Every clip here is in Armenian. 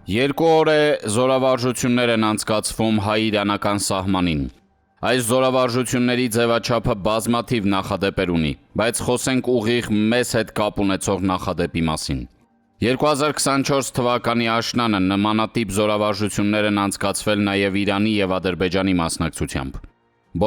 Երկու օր է զորավարժություններ են անցկացվում հայ-իրանական սահմանին։ Այս զորավարժությունների ձևաչափը բազմաթիվ նախադեպեր ունի, բայց խոսենք ուղիղ մեզ հետ կապ ունեցող նախադեպի մասին։ 2024 թվականի աշնանը նմանատիպ զորավարժություններ են անցկացվել նաև Իրանի և Ադրբեջանի մասնակցությամբ։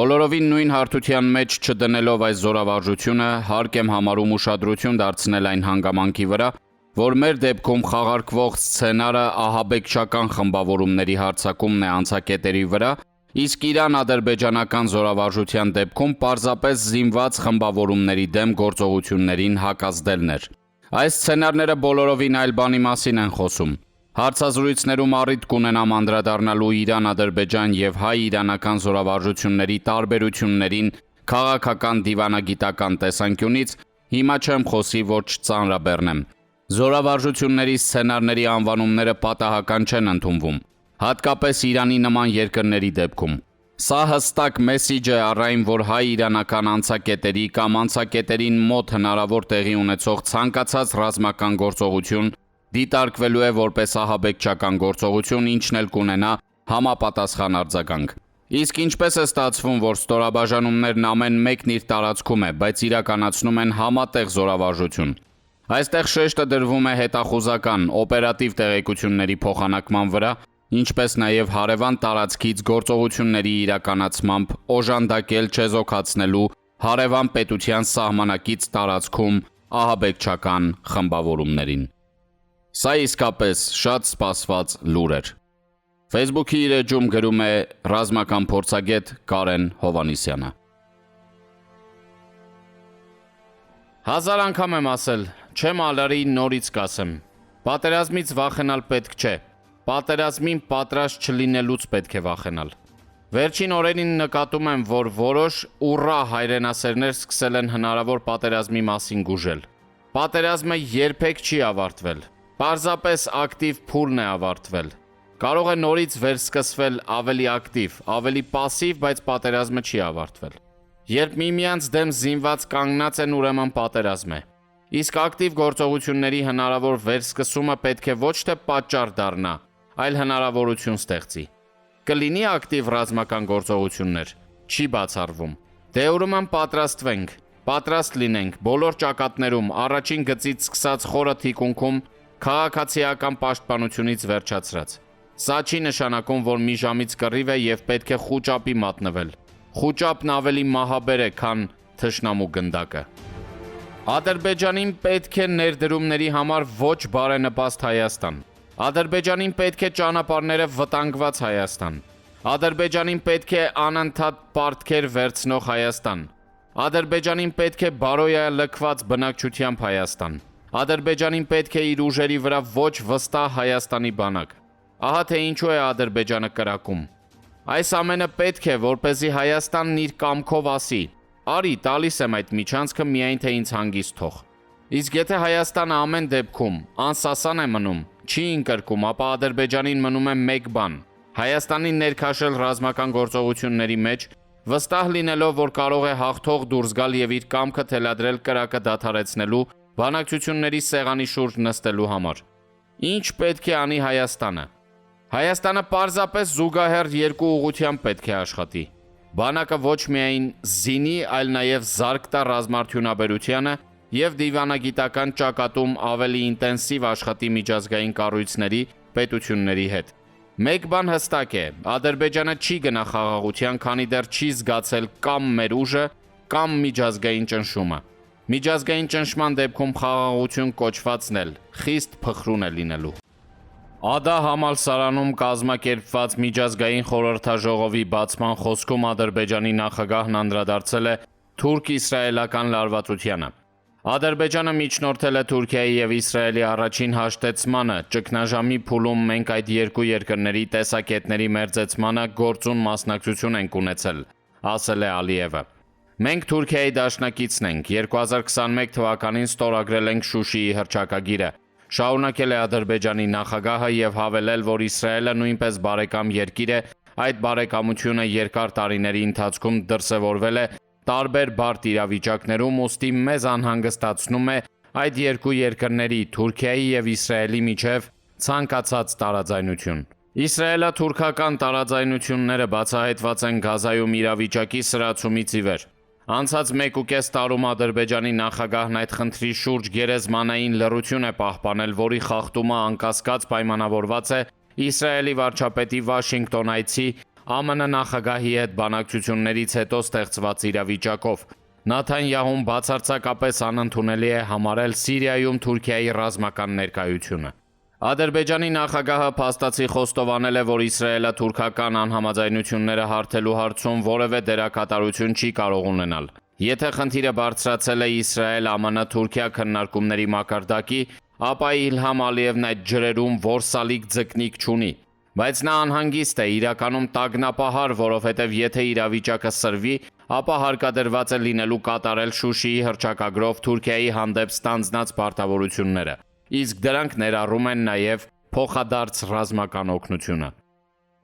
Բոլորովին նույն հարթության մեջ չդնելով այս զորավարժությունը, հարկ եմ համարում ուշադրություն դարձնել այն հանգամանքի վրա, որ մեր դեպքում խաղարկվող սցենարը ահաբեկչական խմբավորումների հարձակումն է անցակետերի վրա, իսկ Իրան-ադրբեջանական զորավարժության դեպքում պարզապես զինված խմբավորումների դեմ գործողություններին հակազդելն էր։ Այս սցենարները բոլորովին այլ բանի մասին են խոսում։ Հարցազրույցներում առիթ կունենամ անդրադառնալու Իրան-Ադրբեջան և հայ-իրանական զորավարժությունների տարբերություններին քաղաքական դիվանագիտական տեսանկյունից, հիմա չեմ խոսի, որ չծանրաբեռնեմ։ Զորավարժությունների սցենարների անվանումները պատահական չեն ընդունվում, հատկապես Իրանի նման երկրների դեպքում։ Սա հստակ մեսիջ է առ այն, որ հայ-իրանական անցակետերի կամ անցակետերին մոտ հնարավոր տեղի ունեցող ցանկացած ռազմական գործողություն դիտարկվելու է որպես ահաբեկչական գործողություն, ինչն էլ կունենա համապատասխան արձագանք։ Իսկ ինչպես է ստացվում, որ ստորաբաժանումներն ամեն մեկն իր տարածքում է, բայց իրականացնում են համատեղ զորավարժություն։ Այստեղ շեշտը դրվում է հետախուզական, օպերատիվ տեղեկությունների փոխանակման վրա, ինչպես նաև հարևան տարածքից գործողությունների իրականացմամբ օժանդակել չեզոքացնելու հարևան պետության սահմանակից տարածքում ահաբեկչական խմբավորումներին։ Սա իսկապես շատ սպասված լուր էր։ Facebook-ի իր էջում գրում է ռազմական փորձագետ Կարեն Հովհաննիսյանը։ Հազար անգամ եմ ասել, չեմ ալարի նորից կասեմ։ Պատերազմից վախենալ պետք չէ։ Պատերազմին պատրաստ չլինելուց պետք է վախենալ։ Վերջին օրերին նկատում եմ, որ որոշ ուռա հայրենասերներ սկսել են հնարավոր պատերազմի մասին գուժել։ Պատերազմը երբեք չի ավարտվել։ Պարզապես ակտիվ փուլն է ավարտվել։ Կարող է նորից վերսկսվել ավելի ակտիվ, ավելի պասիվ, բայց պատերազմը չի ավարտվել։ Երբ միմյանց դեմ զինված կանգնած են, ուրեմն պատերազմ է։ Իսկ ակտիվ գործողությունների հնարավոր վերսկսումը պետք է ոչ թե պատճառ դառնա, այլ հնարավորություն ստեղծի։ Կլինի ակտիվ ռազմական գործողություններ, չի բացառվում։ Դե ուրեմն պատրաստվենք, պատրաստ լինենք բոլոր ճակատներում, առաջին գծից սկսած խորը թիկունքում, քաղաքացիական պաշտպանությունից վերջացրած։ Սա չի նշանակում, որ մի ժամից կռիվ է և պետք է խուճապի մատնվել։ Խուճապն ավելի մահաբեր է, քան թշնամու գնդակը։ Ադրբեջանին պետք է ներդրումների համար ոչ բարենպաստ Հայաստան։ Ադրբեջանին պետք է ճանապարհները վտանգված Հայաստան։ Ադրբեջանին պետք է անընդհատ պարտքեր վերցնող Հայաստան։ Ադրբեջանին պետք է բարոյալքված բնակչությամբ Հայաստան։ Ադրբեջանին պետք է իր ուժերի վրա ոչ վստահ Հայաստանի բանակ։ Ահա թե ինչու է Ադրբեջանը կրակում։ Այս ամենը պետք է, որպեսզի Հայաստանն իր կամքով ասի. «Արի, տալիս եմ այդ միջանցքը, միայն թե ինձ հանգիստ թող»։ Իսկ եթե Հայաստանը ամեն դեպքում անսասան է մնում, չի ընկրկում, ապա Ադրբեջանին մնում է մեկ բան՝ Հայաստանին ներքաշել ռազմական գործողությունների մեջ, վստահ լինելով, որ կարող է հաղթող դուրս գալ և իր կամքը թելադրել կրակը դադարեցնելու, բանակցությունների սեղանի շուրջ նստելու համար։ Ինչ պետք է անի Հայաստանը։ Հայաստանը պարզապես զուգահեռ երկու ուղղությամբ պետք է աշխատի։ Բանակը ոչ միայն զինի, այլ նաև զարկ տա ռազմարդյունաբերությանը և դիվանագիտական ճակատում ավելի ինտենսիվ աշխատի միջազգային կառույցների, պետությունների հետ։ Մեկ բան հստակ է, Ադրբեջանը չի գնա խաղաղության, քանի դեռ չի զգացել կամ մեր ուժը, կամ միջազգային ճնշումը։ Միջազգային ճնշման դեպքում խաղաղություն կոչվածն էլ խիստ փխրուն է լինելու։ ԱԴԱ համալսարանում կազմակերպված միջազգային խորհրդաժողովի բացման խոսքում Ադրբեջանի նախագահն անդրադարձել է թուրք-իսրայելական լարվածությանը։ Ադրբեջանը միջնորդել է Թուրքիայի և Իսրայելի առաջին հաշտեցմանը, ճգնաժամի փուլում մենք այդ երկու երկրների տեսակետների մերձեցմանը գործուն մասնակցություն ենք ունեցել, ասել է Ալիևը։ Մենք Թուրքիայի դաշնակիցն ենք, 2021 թվականին ստորագրել ենք Շուշիի հռչակագիրը, շարունակել է Ադրբեջանի նախագահը և հավելել, որ Իսրայելը նույնպես բարեկամ երկիր է, այդ բարեկամությունը երկար տարիների ընթացքում դրսևորվել է տարբեր բարդ իրավիճակներում, ուստի մեզ անհանգստացնում է այդ երկու երկրների՝ Թուրքիայի և Իսրայելի միջև ցանկացած տարաձայնություն։ Իսրայելա-թուրքական տարաձայնությունները բացահայտված են Գազայում իրավիճակի սրացումից ի վեր։ Անցած 1.5 տարում Ադրբեջանի նախագահն այդ խնդրի շուրջ գերեզմանային լռություն է պահպանել, որի խախտումը անկասկած պայմանավորված է Իսրայելի վարչապետի Վաշինգտոն այցի ԱՄՆ նախագահի հետ բանակցություններից հետո ստեղծված իրավիճակով։ Նաթանյահուն բացարձակապես անընդունելի է համարել Սիրիայում Թուրքիայի ռազմական ներկայությունը։ Ադրբեջանի նախագահը փաստացի խոստովանել է, որ իսրայելա-թուրքական անհամաձայնությունները հարթելու հարցում որևէ դերակատարություն չի կարող ունենալ։ Եթե խնդիրը բարձրացել է Իսրայել-ԱՄՆ-Թուրքիա քննարկումների մակարդակի, ապա Իլհամ Ալիևն այդ ջրերում որսալիկ ձկնիկ չունի։ Բայց նա անհանգիստ է, իրականում տագնապահար, որովհետև եթե իրավիճակը սրվի, ապա հարկադրված է լինելու կատարել Շուշիի հռչակագրով Թուրքիայի հանդեպ ստանձնած պարտավորությունները, իսկ դրանք ներառում են նաև փոխադարձ ռազմական օգնությունը։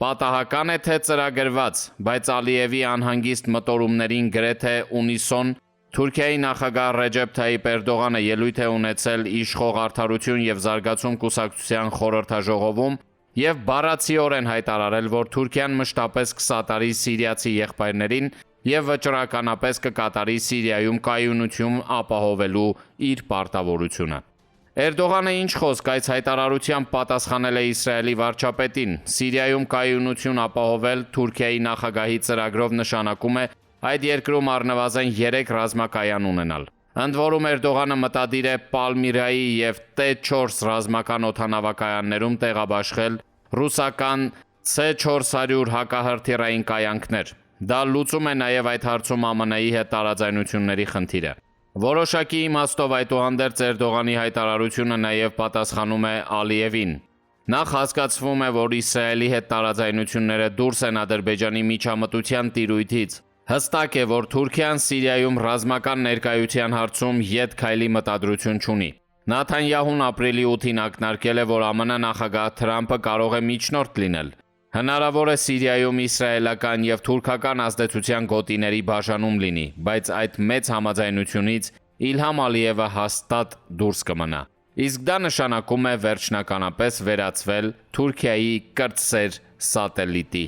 Պատահական է թե ծրագրված, բայց Ալիևի անհանգիստ մտորումներին գրեթե ունիսոն Թուրքիայի նախագահ Ռեջեփ Թայիփ Էրդողանը ելույթ է ունեցել Իշխող Արդարություն և Զարգացում կուսակցության խորհրդաժողովում և բառացիորեն հայտարարել, որ Թուրքիան մշտապես կսատարի սիրիացի եղբայրներին և վճռականապես կկատարի Սիրիայում կայունություն ապահովելու իր պարտավորությունը։ Էրդողանը ինչ խոսք այս հայտարարությամբ պատասխանել է Իսրայելի վարչապետին։ Սիրիայում կայունություն ապահովել Թուրքիայի նախագահի ծրագրով նշանակում է այդ երկրում առնվազն 3 ռազմակայան ունենալ։ Ընդ որում Էրդողանը մտադիր է Պալմիրայի և T4 ռազմական օդանավակայաններում տեղաբաշխել ռուսական C400 հակահրթիռային կայանքներ։ Դա լուծում է նաև այդ հարցում ԱՄՆ-ի հետ տարաձայնությունների խնդիրը։ Որոշակի իմաստով այդուհանդերձ Էրդողանի հայտարարությունը նաև պատասխանում է Ալիևին։ Նախ հասկացվում է, որ Իսրայելի հետ տարաձայնությունները դուրս են Ադրբեջանի միջամտության տիրույթից։ Հստակ է, որ Թուրքիան Սիրիայում ռազմական ներկայության հարցում ետ քայլի մտադրություն չունի։ Նաթանյահուն ապրիլի 8-ին ակնարկել է, որ ԱՄՆ նախագահ Թրամփը կարող է միջնորդ լինել։ Հնարավոր է Սիրիայում իսրայելական և թուրքական ազդեցության գոտիների բաժանում լինի, բայց այդ մեծ համաձայնությունից Իլհամ Ալիևը հաստատ դուրս կմնա։ Իսկ դա նշանակում է վերջնականապես վերածվել Թուրքիայի կրտսեր սատելիտի։